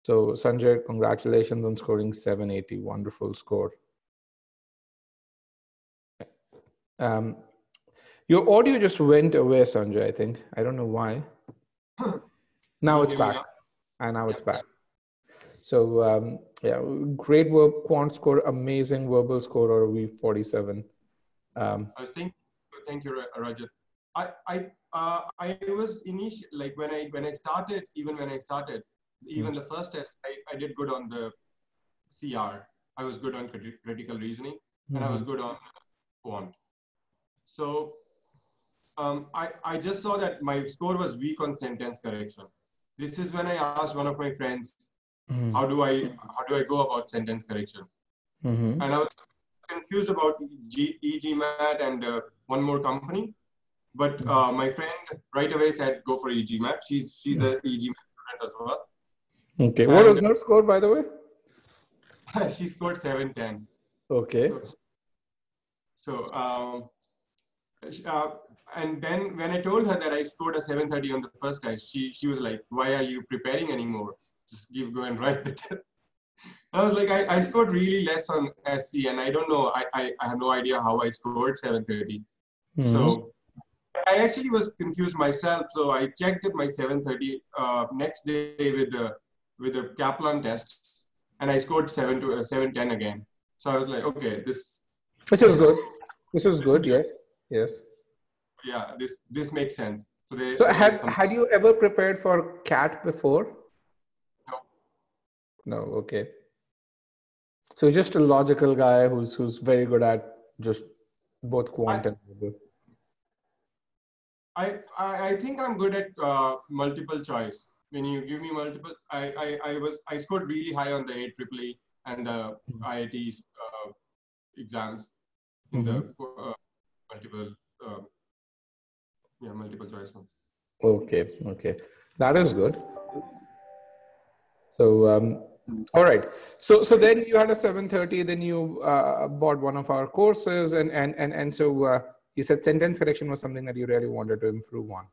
So Sanjay, congratulations on scoring 780. Wonderful score. Your audio just went away, Sanjay, I think. I don't know why. Now it's back. And now it's back. So yeah, great work, quant score, amazing verbal score or V47. I was thinking, thank you, Rajat. I was initially, like when I started, even the first test, I did good on the CR. I was good on critical reasoning, and I was good on quant. So I just saw that my score was weak on sentence correction. This is when I asked one of my friends, how do I go about sentence correction? And I was confused about e-GMAT and one more company. But my friend right away said, go for e-GMAT. She's an e-GMAT student as well. Okay. What was her score, by the way? She scored 710. Okay. And then when I told her that I scored a 730 on the first test, she was like, why are you preparing anymore? Just go and write the test. I was like, I scored really less on SC, and I don't know. I have no idea how I scored 730. So I actually was confused myself. So I checked my 730 next day with the Kaplan test, and I scored 710 again. So I was like, okay, this is good. This is good. Yes. Yes. Yeah, this makes sense. So had you ever prepared for CAT before? No. No. Okay. So just a logical guy who's very good at just both quant and verbal. I think I'm good at multiple choice. When you give me multiple, I scored really high on the AEEE and the IIT exams in the multiple choice ones. Okay. Okay. That is good. So all right. So then you had a 730. Then you bought one of our courses, and so you said sentence correction was something that you really wanted to improve on.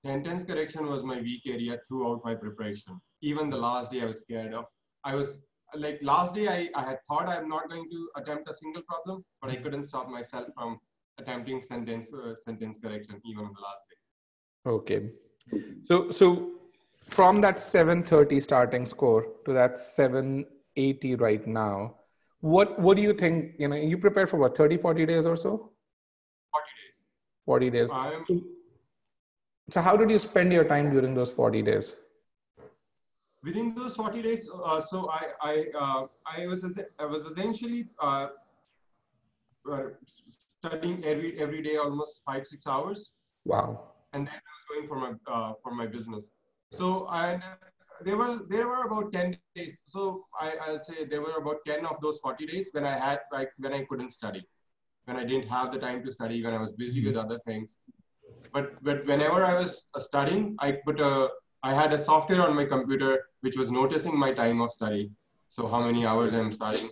Sentence correction was my weak area throughout my preparation. Even the last day I was scared of. I was like last day I had thought I'm not going to attempt a single problem, but I couldn't stop myself from attempting sentence correction even on the last day. Okay. So from that 730 starting score to that 780 right now, what do you think, you prepared for what, 30, 40 days or so? 40 days. So how did you spend your time during those 40 days? Within those 40 days, so I was essentially studying every day, almost 5-6 hours. Wow. And then I was going for my business. So there were about 10 days. So I'll say there were about 10 of those 40 days when I couldn't study, when I didn't have the time to study, when I was busy with other things. But whenever I was studying, I had a software on my computer which was noticing my time of study. So how many hours I'm studying.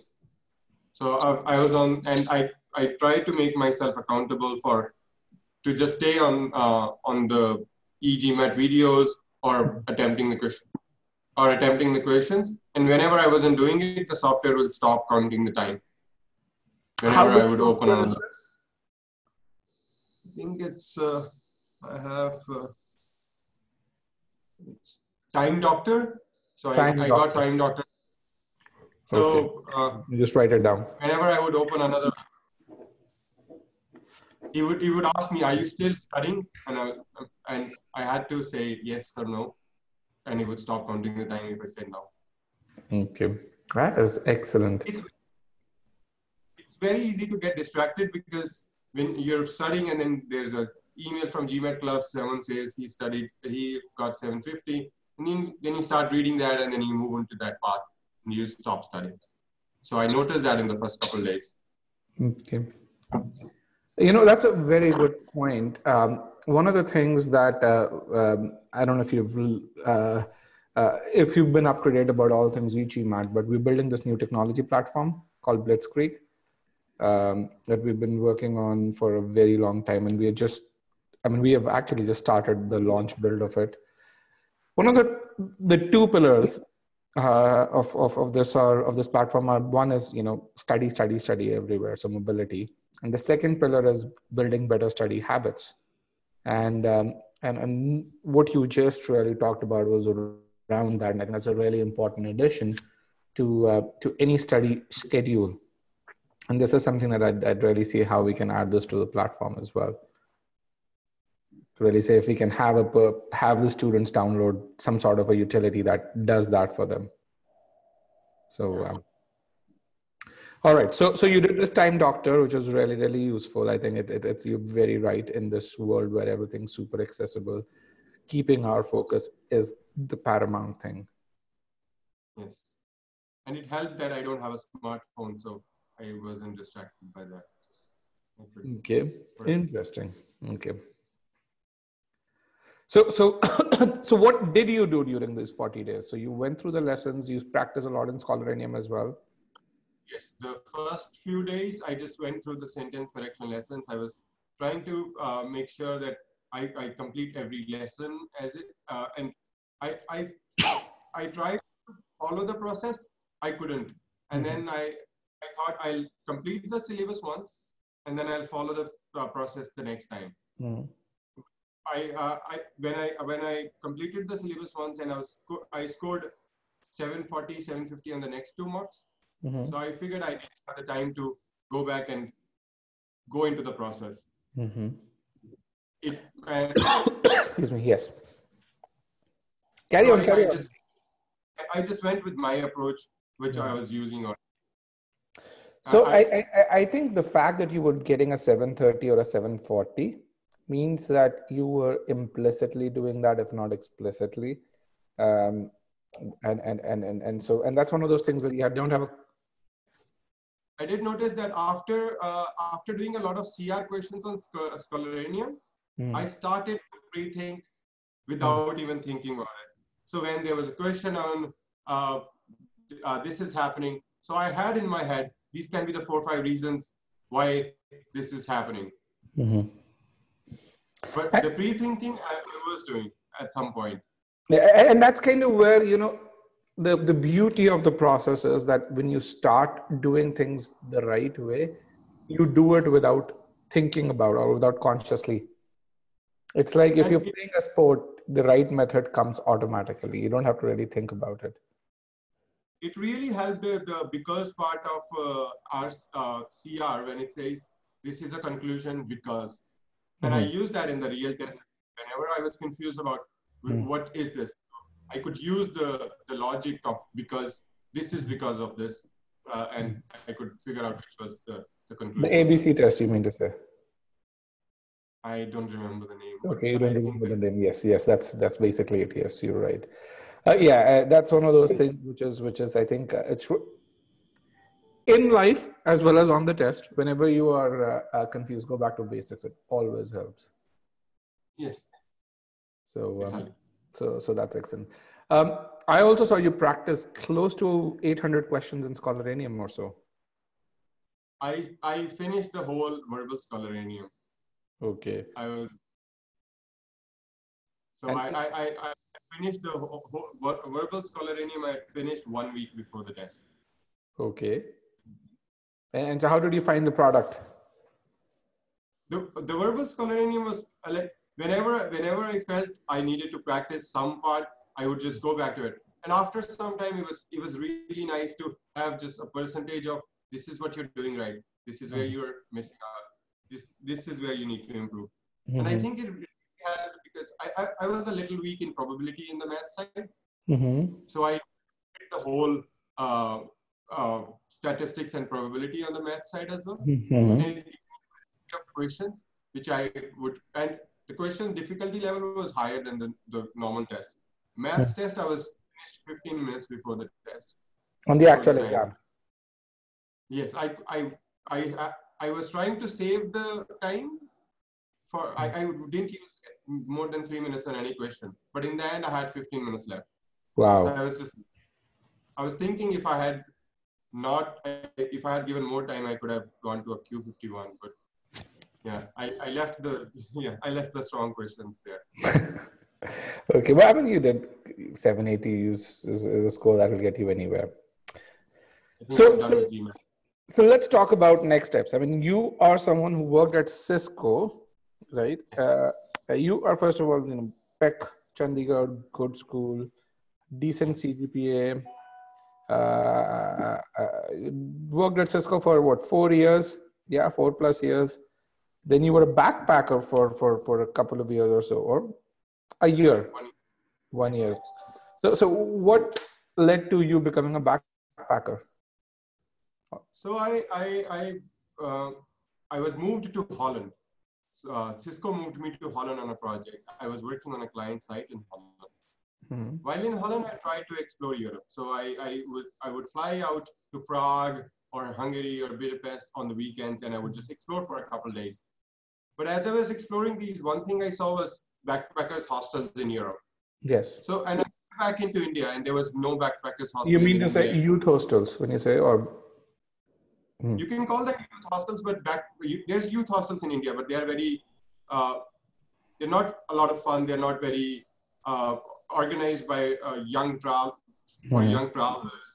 So I was on, and I tried to make myself accountable to just stay on the e-GMAT videos or attempting the questions. And whenever I wasn't doing it, the software will stop counting the time. Whenever I would open another. I think it's I have it's Time Doctor. So I got Time Doctor. So you just write it down. Whenever I would open another, he would ask me, "Are you still studying?" And I had to say yes or no, and he would stop counting the time if I said no. Okay, that is excellent. It's very easy to get distracted because when you're studying and then there's an email from GMAT Club, someone says he got 750, and then you start reading that and then you move into that path and you stop studying. So I noticed that in the first couple of days. Okay. That's a very good point. One of the things that I don't know if you've been up to date about all things e-GMAT, but we're building this new technology platform called Blitzkrieg that we've been working on for a very long time. And we have actually just started the launch build of it. One of the two pillars of this platform are, one is, study everywhere, so mobility, and the second pillar is building better study habits. And what you just really talked about was around that, and I think that's a really important addition to any study schedule. And this is something that I'd really see how we can add this to the platform as well. To really say if we can have the students download some sort of a utility that does that for them. So, all right. So you did this time doctor, which was really, really useful. I think it's you're very right in this world where everything's super accessible. Keeping our focus is the paramount thing. Yes. And it helped that I don't have a smartphone, so I wasn't distracted by that. Okay. Interesting. Okay. So so what did you do during these 40 days? So you went through the lessons, you practiced a lot in Scholaranium as well. Yes, the first few days I just went through the sentence correction lessons. I was trying to make sure that I complete every lesson as it, and I tried to follow the process. I couldn't, and then I thought I'll complete the syllabus once, and then I'll follow the process the next time. When I completed the syllabus once, and I scored 740, 750 on the next 2 marks. So I figured I didn't have the time to go back and go into the process. Excuse me. Yes. Carry on. I just went with my approach, which I was using. So I think the fact that you were getting a 730 or a 740 means that you were implicitly doing that, if not explicitly. And that's one of those things where you don't have a. I did notice that after doing a lot of CR questions on Scholaranium, I started to pre-think without even thinking about it. So when there was a question on this is happening, so I had in my head, these can be the 4 or 5 reasons why this is happening. But the pre-thinking I was doing at some point. Yeah, and that's kind of where, the beauty of the process is that when you start doing things the right way, you do it without thinking about or without consciously. It's like if you're playing a sport, the right method comes automatically. You don't have to really think about it. It really helped the because part of our CR when it says this is a conclusion because. And I use that in the real test. Whenever I was confused about what is this, I could use the logic of because this is because of this, and I could figure out which was the conclusion. The ABC test, you mean to say? I don't remember the name. Okay, you don't remember the name. Yes, that's basically it. Yes, you're right. That's one of those things which is I think it's in life as well as on the test. Whenever you are confused, go back to basics. It always helps. Yes. So that's excellent. I also saw you practice close to 800 questions in Scholaranium or so. I finished the whole verbal Scholaranium. Okay. I finished the verbal Scholaranium. I finished 1 week before the test. Okay. And so how did you find the product? The verbal Scholaranium was like, whenever I felt I needed to practice some part, I would just go back to it. And after some time, it was really nice to have just a percentage of this is what you're doing right. This is where you're missing out. This is where you need to improve. And I think it really helped because I was a little weak in probability in the math side. So I did the whole statistics and probability on the math side as well. And of questions which I would, and the question difficulty level was higher than the normal test. Maths test, I was finished 15 minutes before the test. On the actual exam? Yes, I was trying to save the time for, I didn't use more than 3 minutes on any question, but in the end I had 15 minutes left. Wow. So I was thinking if I had given more time, I could have gone to a Q51, but yeah, I left the strong questions there. Okay, well, I mean, you did 780 is a score that will get you anywhere. I think I'm So, done so, with GMAT. so let's talk about next steps. I mean, you are someone who worked at Cisco, right? Yes. You are, first of all, Peck, Chandigarh, good school, decent Yes. CGPA. Worked at Cisco for what, 4 years? Yeah, 4+ years. Then you were a backpacker for a couple of years or so, or a year, One, 1 year. yes. So what led to you becoming a backpacker? So uh, I was moved to Holland. Cisco moved me to Holland on a project. I was working on a client site in Holland. Mm-hmm. While in Holland, I tried to explore Europe. So I would fly out to Prague or Hungary or Budapest on the weekends, and I would just explore for a couple of days. But as I was exploring these, one thing I saw was backpackers hostels in Europe. Yes. So, and I went back into India, and there was no backpackers You hostel mean in to say India. youth hostels when you say, or You can call them youth hostels, but there's youth hostels in India, but they are very, uh, they're not a lot of fun. They're not very organized by for Mhm. young travelers.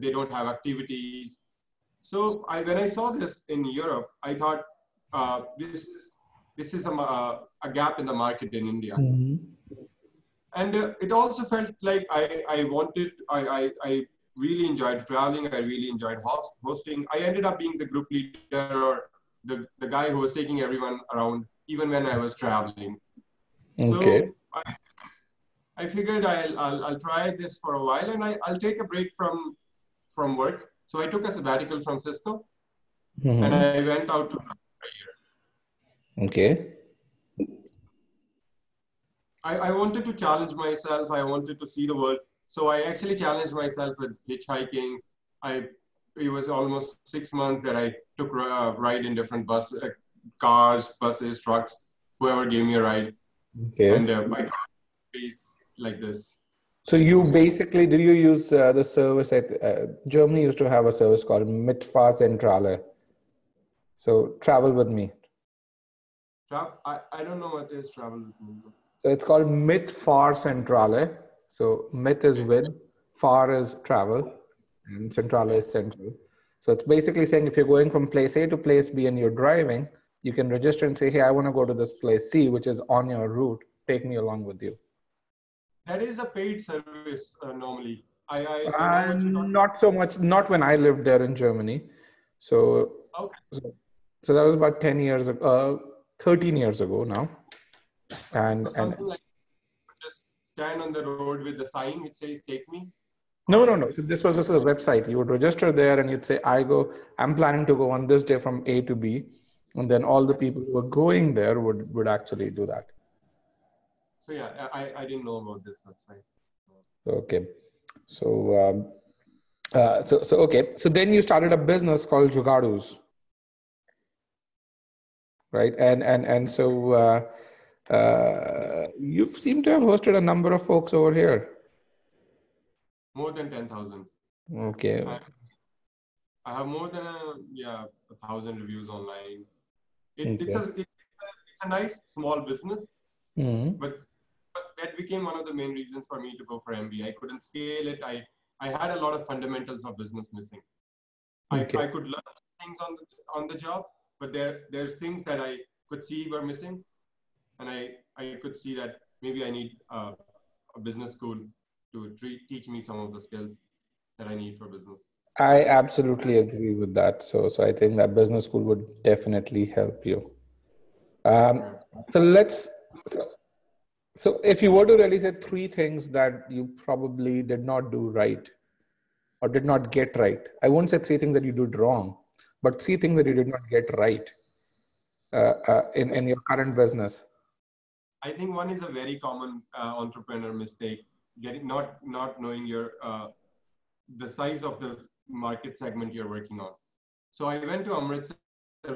They don't have activities. So when I saw this in Europe, I thought this is a gap in the market in India. Mhm. And it also felt like I really enjoyed traveling. I really enjoyed hosting. I ended up being the group leader or the guy who was taking everyone around, even when I was traveling. Okay. So I figured I'll try this for a while, and I'll take a break from work. So I took a sabbatical from Cisco, and Mhm. I went out to travel for a year. Okay. I wanted to challenge myself. I wanted to see the world. So I actually challenged myself with hitchhiking. I It was almost 6 months that I took a ride in different cars, buses, trucks, whoever gave me a ride, Okay. and I got space like this. So you basically, did you use the service at Germany used to have a service called Mitfahrzentrale. So travel with me. I don't know what is travel. So it's called Mitfahrzentrale. So mit is Okay. with, far is travel, and centrale is central. So it's basically saying if you're going from place A to place B and you're driving, you can register and say, hey, I want to go to this place C, which is on your route. Take me along with you. That is a paid service normally. I know what you're And talking not so much, not when I lived there in Germany. So, about. so, so that was about 10 years ago, 13 years ago now. So And something like just stand on the road with the sign which says "Take me," no, no, or no. So this was just a website. You would register there and you'd say, I'm planning to go on this day from A to B. And then all the yes. people who were going there would actually do that. So yeah, I didn't know about this website. Okay. So, okay. So then you started a business called Jugadus, right? You seem to have hosted a number of folks over here. More than 10,000. Okay. I, I have more than 1,000 reviews online. Okay. It's a nice small business, Mhm. but that became one of the main reasons for me to go for MBA. I couldn't scale it. I had a lot of fundamentals of business missing. Okay. I could learn things on the job, but there's things that I could see were missing, and I could see that maybe I need a business school to teach me some of the skills that I need for business. I absolutely agree with that. So I think that business school would definitely help you. Um, Yeah. so let's. So, so if you were to really say three things that you probably did not do right or did not get right, I won't say three things that you did wrong, but three things that you did not get right in your current business. I think one is a very common entrepreneur mistake: getting not knowing the size of the market segment you're working on. So I went to Amritsar,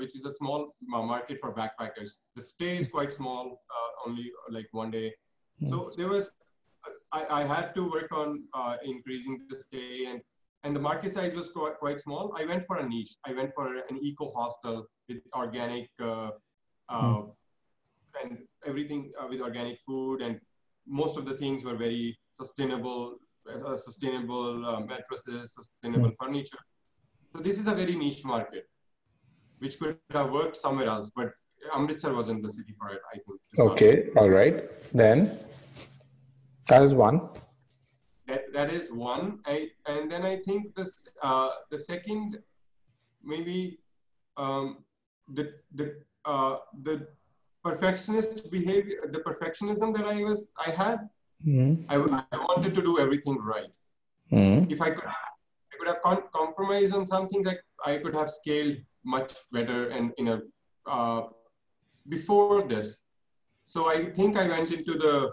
which is a small market for backpackers. The stay is quite small, only like one day. So I had to work on increasing the stay, and the market size was quite small. I went for a niche. I went for an eco hostel with organic Hmm. uh, and everything with organic food and most of the things were very sustainable, mattresses, sustainable furniture. So this is a very niche market, which could have worked somewhere else, but Amritsar wasn't the city for it, I think, to start with. Okay, all right. Then that is one. That is one. And then I think this the second, maybe the perfectionist behavior, the perfectionism that I had. I wanted to do everything right. If I could have compromised on some things, I could have scaled much better and before this. So I think I went into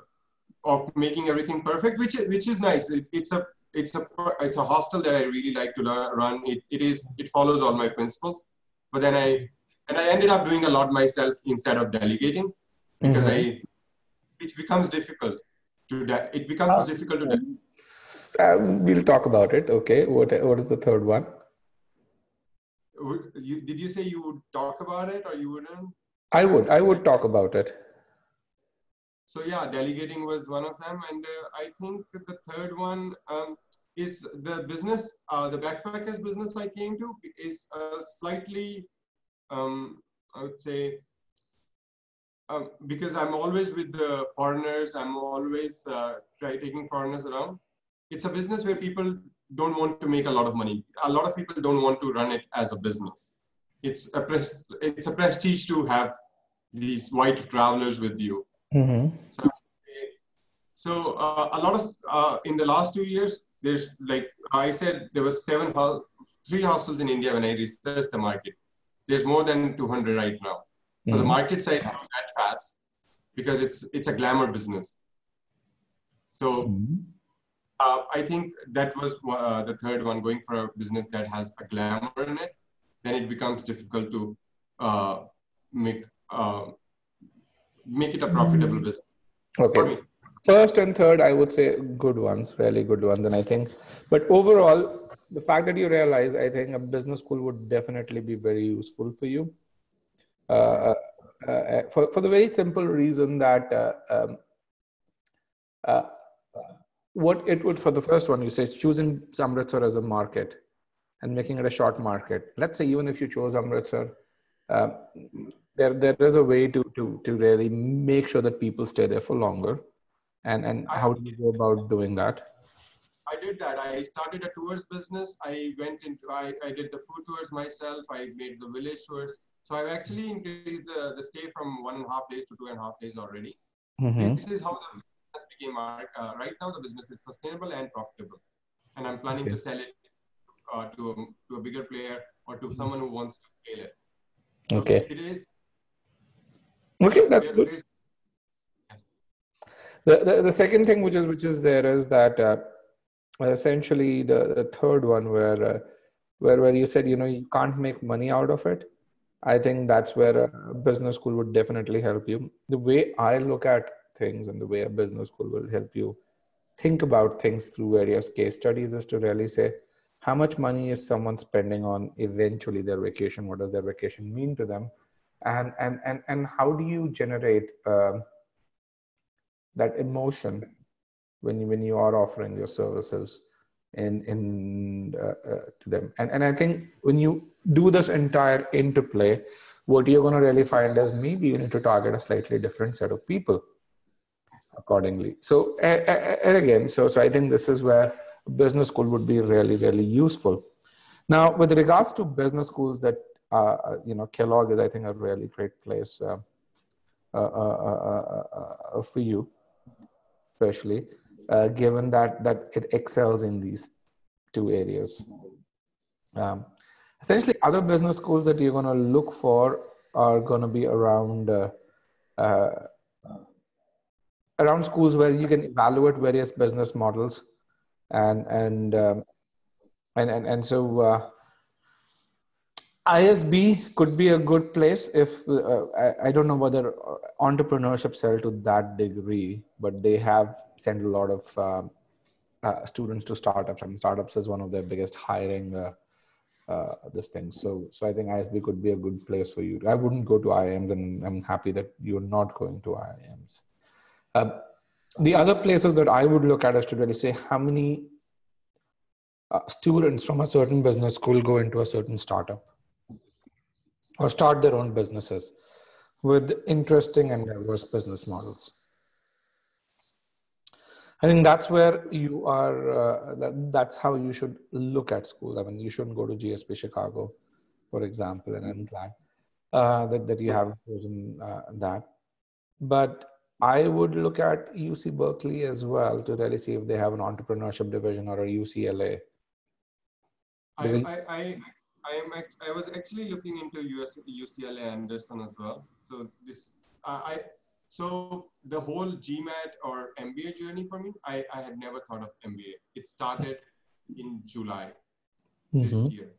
of making everything perfect, which is nice. It's a hostel that I really like to run. It follows all my principles, but then I ended up doing a lot myself instead of delegating, because it becomes difficult it becomes difficult to delegate. We'll talk about it. Okay, what is the third one? Did you say you would talk about it, or you wouldn't? I would talk about it. So yeah, delegating was one of them, and I think the third one is the business. The backpackers business I came to is slightly, I would say, because I'm always with the foreigners. I'm always taking foreigners around. It's a business where people don't want to make a lot of money. A lot of people don't want to run it as a business. It's a prestige to have these white travelers with you. So a lot of in the last 2 years, there's, like I said, there was 3 hostels in India when I researched the market. There's more than 200 right now. So the market size is not that fast, because it's a glamour business. So I think that was the third one, going for a business that has a glamour in it. Then it becomes difficult to make it a profitable business. Okay. First and third, I would say good ones, really good ones. And I think, but overall, the fact that you realize, I think a business school would definitely be very useful for you. For the very simple reason that what it would, for the first one, you say choosing Amritsar as a market and making it a short market. Let's say even if you chose Amritsar, there is a way to really make sure that people stay there for longer. And how do you go about doing that? I did that. I started a tours business. I did the food tours myself. I made the village tours. So I've actually increased the stay from 1.5 days to 2.5 days already. This is how the business became. Right now, the business is sustainable and profitable, and I'm planning to sell it to a bigger player, or to someone who wants to scale it. So okay. It is. Okay, that's good. Yes. The second thing which is there is that essentially the third one where you said, you can't make money out of it. I think that's where a business school would definitely help you. The way I look at things and the way a business school will help you think about things through various case studies is to really say, how much money is someone spending on eventually their vacation? What does their vacation mean to them? And how do you generate that emotion when you are offering your services to them? And I think when you do this entire interplay, what you're going to really find is maybe you need to target a slightly different set of people accordingly. So and again, so I think this is where business school would be really, really useful. Now, with regards to business schools, that Kellogg is, I think, a really great place for you, especially given that it excels in these 2 areas. Essentially, other business schools that you're going to look for are going to be around schools where you can evaluate various business models, and so ISB could be a good place if I don't know whether entrepreneurship sell to that degree, but they have sent a lot of students to startups, and startups is one of their biggest hiring this thing. So I think ISB could be a good place for you. I wouldn't go to IIMs, and I'm happy that you're not going to IIMs. The other places that I would look at is to really say how many students from a certain business school go into a certain startup or start their own businesses with interesting and diverse business models. I think that's where you are, that's how you should look at school. I mean, you shouldn't go to GSP Chicago, for example, and I'm glad that you have chosen that. But I would look at UC Berkeley as well to really see if they have an entrepreneurship division or a UCLA. I was actually looking into UCLA Anderson as well. So so the whole GMAT or MBA journey for me, I had never thought of MBA. It started in July this year.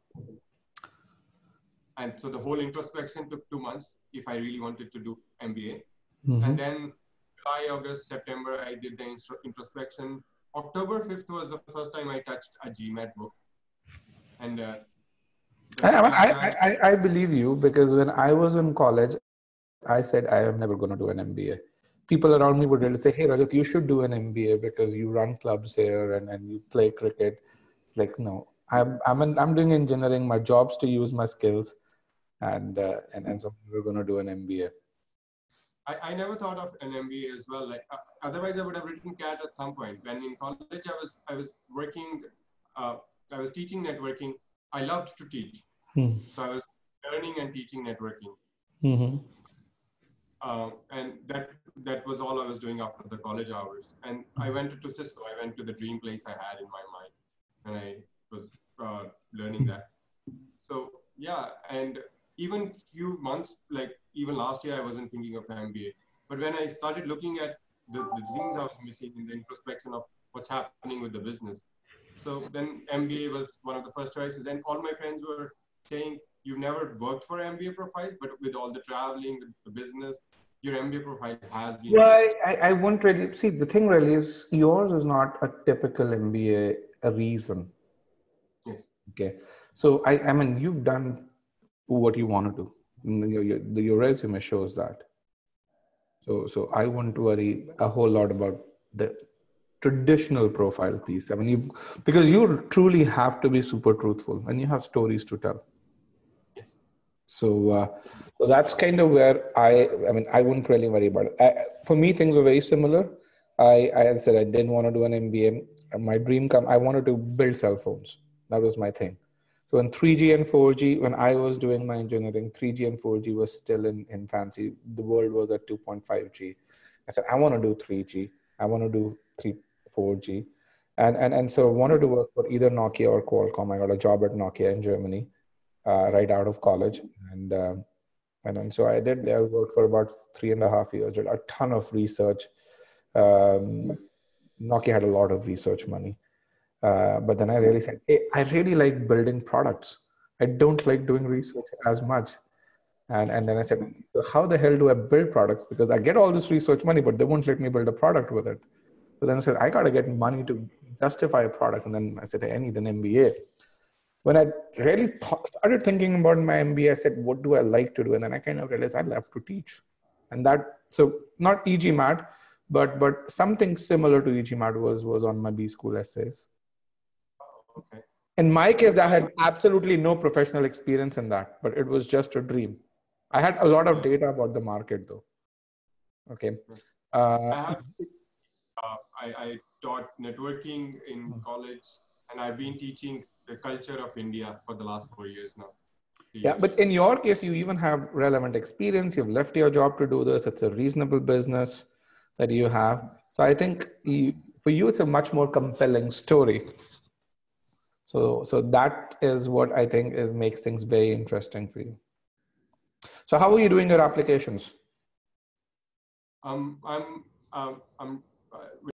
And so the whole introspection took 2 months if I really wanted to do MBA. And then July, August, September, I did the introspection. October 5th was the first time I touched a GMAT book. And I believe you, because when I was in college, I said I am never going to do an MBA. People around me would really say, hey, Rajat, you should do an MBA because you run clubs here and you play cricket. Like, no, I'm doing engineering. My job's to use my skills. And so we're going to do an MBA. I never thought of an MBA as well. Like otherwise, I would have written CAT at some point. When in college, I was working, I was teaching networking. I loved to teach, so I was learning and teaching networking, and that was all I was doing after the college hours. And I went to Cisco. I went to the dream place I had in my mind, and I was learning that. So yeah, and even few months, like even last year, I wasn't thinking of MBA. But when I started looking at the things I was missing in the introspection of what's happening with the business, so then MBA was one of the first choices. And all my friends were saying, you've never worked for MBA profile, but with all the traveling, the business, your MBA profile has been. Well, I won't really see. The thing really is, yours is not a typical MBA a reason. Yes. Okay. So I mean, you've done what you want to do. Your resume shows that. So I won't worry a whole lot about the traditional profile piece. I mean, because you truly have to be super truthful and you have stories to tell. Yes. So that's kind of where I mean, I wouldn't really worry about it. For me, things were very similar. As I said, I didn't want to do an MBA. My dream I wanted to build cell phones. That was my thing. So in 3G and 4G, when I was doing my engineering, 3G and 4G was still in fancy. The world was at 2.5G. I said, I want to do 3G. I want to do 4G. And so I wanted to work for either Nokia or Qualcomm. I got a job at Nokia in Germany right out of college. And then so I did. I worked for about 3.5 years, did a ton of research. Nokia had a lot of research money. But then I really said, hey, I really like building products. I don't like doing research as much. And then I said, so how the hell do I build products? Because I get all this research money, but they won't let me build a product with it. So then I said, I got to get money to justify a product. And then I said, hey, I need an MBA. When I really started thinking about my MBA, I said, what do I like to do? And then I kind of realized I love to teach. And that, so not e-GMAT, but something similar to e-GMAT was on my B school essays. Okay. In my case, I had absolutely no professional experience in that, but it was just a dream. I had a lot of data about the market though. Okay. I taught networking in college, and I've been teaching the culture of India for the last 4 years now. Yeah, but in your case, you even have relevant experience. You've left your job to do this. It's a reasonable business that you have. So I think for you, it's a much more compelling story. So that is what I think makes things very interesting for you. So how are you doing your applications? I'm